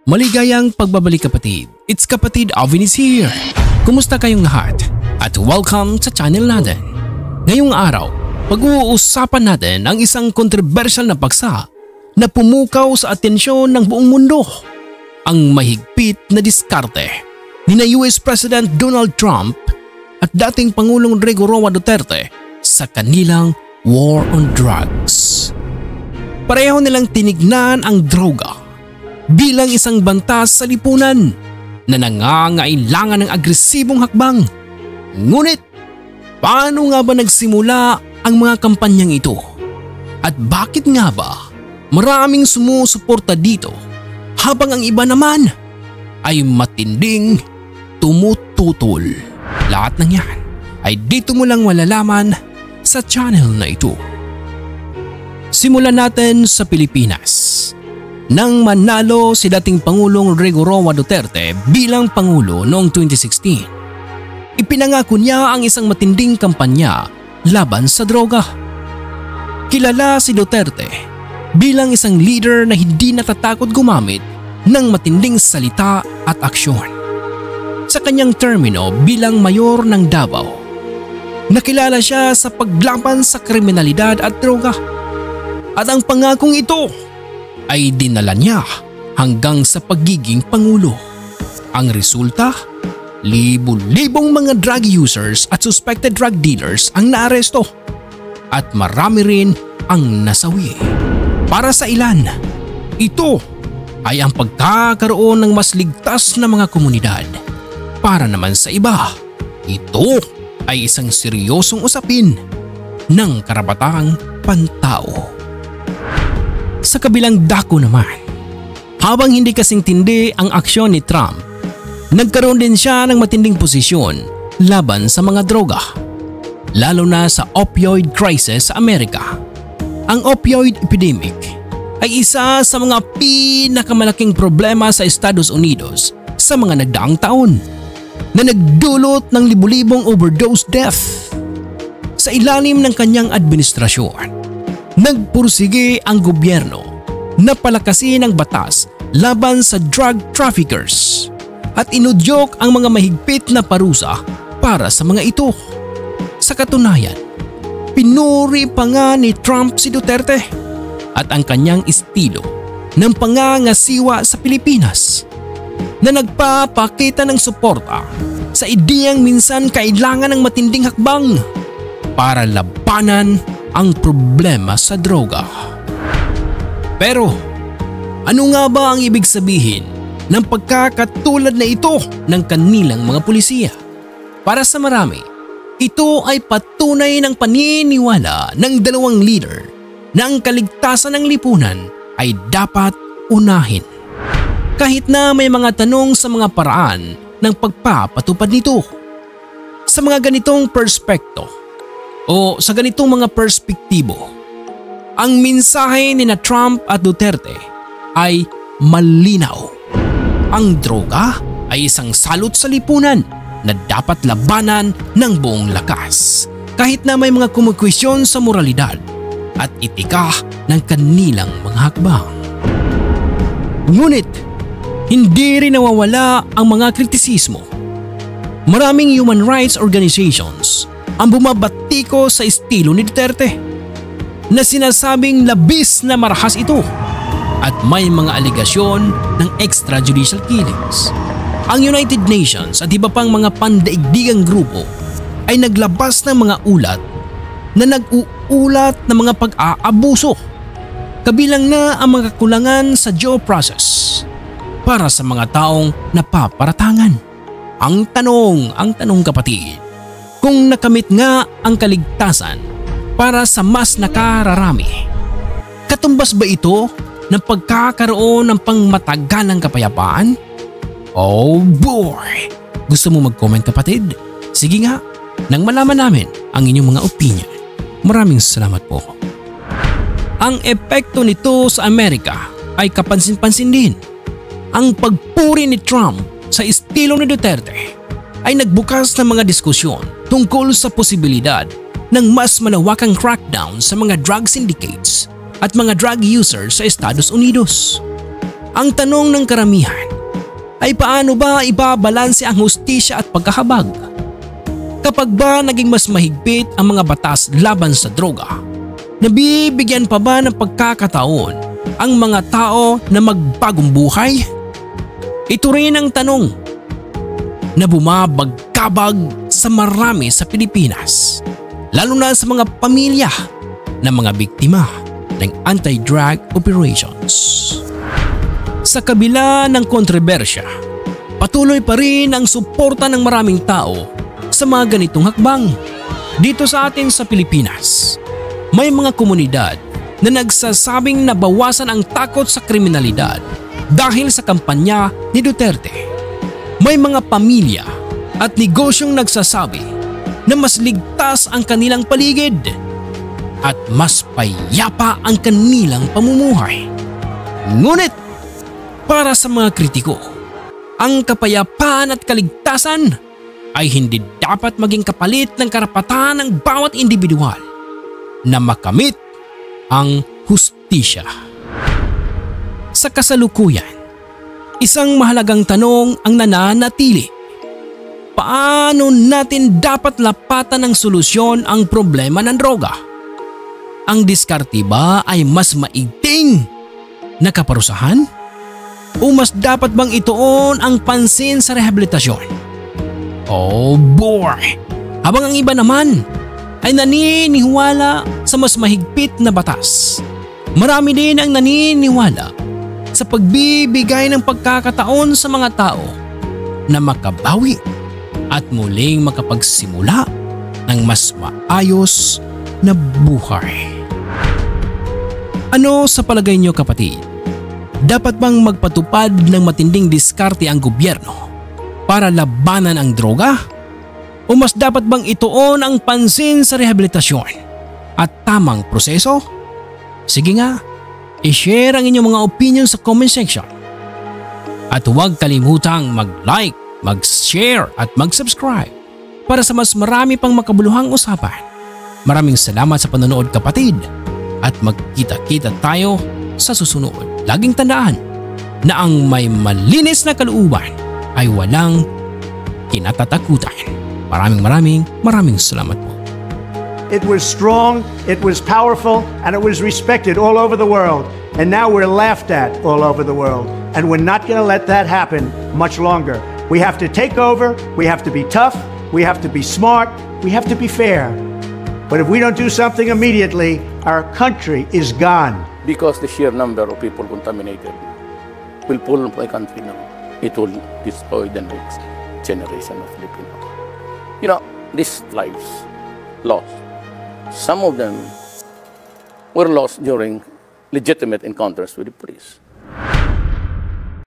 Maligayang pagbabalik kapatid. It's kapatid Alvin is here. Kumusta kayong lahat? At welcome sa channel natin. Ngayong araw, pag-uusapan natin ang isang kontrobersyal na paksa na pumukaw sa atensyon ng buong mundo. Ang mahigpit na diskarte ni na US President Donald Trump at dating Pangulong Rodrigo Roa Duterte sa kanilang war on drugs. Pareho nilang tinignan ang droga bilang isang banta sa lipunan na nangangailangan ng agresibong hakbang. Ngunit, paano nga ba nagsimula ang mga kampanyang ito? At bakit nga ba maraming sumusuporta dito habang ang iba naman ay matinding tumututol? Lahat ng yan ay dito mo lang malalaman sa channel na ito. Simulan natin sa Pilipinas. Nang manalo si dating Pangulong Rodrigo Roa Duterte bilang Pangulo noong 2016, ipinangako niya ang isang matinding kampanya laban sa droga. Kilala si Duterte bilang isang leader na hindi natatakot gumamit ng matinding salita at aksyon. Sa kanyang termino bilang mayor ng Davao, nakilala siya sa paglaban sa kriminalidad at droga. At ang pangakong ito ay dinala niya hanggang sa pagiging Pangulo. Ang resulta, libo-libong mga drug users at suspected drug dealers ang naaresto at marami rin ang nasawi. Para sa ilan, ito ay ang pagkakaroon ng mas ligtas na mga komunidad. Para naman sa iba, ito ay isang seryosong usapin ng karapatang pantao. Sa kabilang dako naman, habang hindi kasing tindi ang aksyon ni Trump, nagkaroon din siya ng matinding posisyon laban sa mga droga, lalo na sa opioid crisis sa Amerika. Ang opioid epidemic ay isa sa mga pinakamalaking problema sa Estados Unidos sa mga nagdaang taon na nagdulot ng libu-libong overdose death. Sa ilalim ng kanyang administrasyon, nagpursige ang gobyerno na palakasin ang batas laban sa drug traffickers at inudyok ang mga mahigpit na parusa para sa mga ito. Sa katunayan, pinuri pa nga ni Trump si Duterte at ang kanyang estilo ng pangangasiwa sa Pilipinas na nagpapakita ng suporta sa ideyang minsan kailangan ng matinding hakbang para labanan ang problema sa droga. Pero ano nga ba ang ibig sabihin ng pagkakatulad na ito ng kanilang mga pulisiya? Para sa marami, ito ay patunay ng paniniwala ng dalawang leader na ang kaligtasan ng lipunan ay dapat unahin. Kahit na may mga tanong sa mga paraan ng pagpapatupad nito. Sa mga ganitong perspekto o sa ganitong mga perspektibo, ang mensahe ni na Trump at Duterte ay malinaw. Ang droga ay isang salot sa lipunan na dapat labanan ng buong lakas, kahit na may mga kumukwisyon sa moralidad at etika ng kanilang mga hakbang. Ngunit, hindi rin nawawala ang mga kritisismo. Maraming human rights organizations ang bumabatiko sa estilo ni Duterte na sinasabing labis na marahas ito at may mga aligasyon ng extrajudicial killings. Ang United Nations at iba pang mga pandaigdigang grupo ay naglabas ng mga ulat na nag-uulat ng mga pag-aabuso, kabilang na ang mga kakulangan sa due process para sa mga taong napaparatangan. Ang tanong kapatid, kung nakamit nga ang kaligtasan para sa mas nakararami, katumbas ba ito ng pagkakaroon ng pangmatagalang kapayapaan? Oh boy! Gusto mo mag-comment kapatid? Sige nga, nang malaman namin ang inyong mga opinion. Maraming salamat po. Ang epekto nito sa Amerika ay kapansin-pansin din. Ang pagpuri ni Trump sa estilo ni Duterte ay nagbukas ng mga diskusyon tungkol sa posibilidad ng mas malawakang crackdown sa mga drug syndicates at mga drug users sa Estados Unidos. Ang tanong ng karamihan ay paano ba ibabalanse ang hustisya at pagkahabag? Kapag ba naging mas mahigpit ang mga batas laban sa droga, nabibigyan pa ba ng pagkakataon ang mga tao na magbagong buhay? Ito rin ang tanong na bumabagkabag sa marami sa Pilipinas, lalo na sa mga pamilya ng mga biktima ng anti-drug operations. Sa kabila ng kontrobersya, patuloy pa rin ang suporta ng maraming tao sa mga ganitong hakbang. Dito sa atin sa Pilipinas, may mga komunidad na nagsasabing nabawasan ang takot sa kriminalidad dahil sa kampanya ni Duterte. May mga pamilya at negosyong nagsasabi na mas ligtas ang kanilang paligid at mas payapa ang kanilang pamumuhay. Ngunit para sa mga kritiko, ang kapayapaan at kaligtasan ay hindi dapat maging kapalit ng karapatan ng bawat individual na makamit ang hustisya. Sa kasalukuyan, isang mahalagang tanong ang nananatili. Paano natin dapat lapatan ng solusyon ang problema ng droga? Ang diskarte ba ay mas maigting na kaparusahan? O mas dapat bang ituon ang pansin sa rehabilitasyon? Oh boy! Habang ang iba naman ay naniniwala sa mas mahigpit na batas, marami din ang naniniwala sa pagbibigay ng pagkakataon sa mga tao na makabawi at muling makapagsimula ng mas maayos na buhay. Ano sa palagay niyo, kapatid? Dapat bang magpatupad ng matinding diskarte ang gobyerno para labanan ang droga? O mas dapat bang ituon ang pansin sa rehabilitasyon at tamang proseso? Sige nga, i-share ang inyong mga opinion sa comment section. At huwag kalimutang mag-like, mag-share at mag-subscribe para sa mas marami pang makabuluhang usapan. Maraming salamat sa panonood, kapatid, at magkita-kita tayo sa susunod. Laging tandaan na ang may malinis na kalooban ay walang kinatatakutan. Maraming salamat po. It was strong, it was powerful, and it was respected all over the world. And now we're laughed at all over the world. And we're not going to let that happen much longer. We have to take over, we have to be tough, we have to be smart, we have to be fair. But if we don't do something immediately, our country is gone. Because the sheer number of people contaminated will pull the country now. It will destroy the next generation of Filipino. You know, these lives lost. Some of them were lost during legitimate encounters with the police.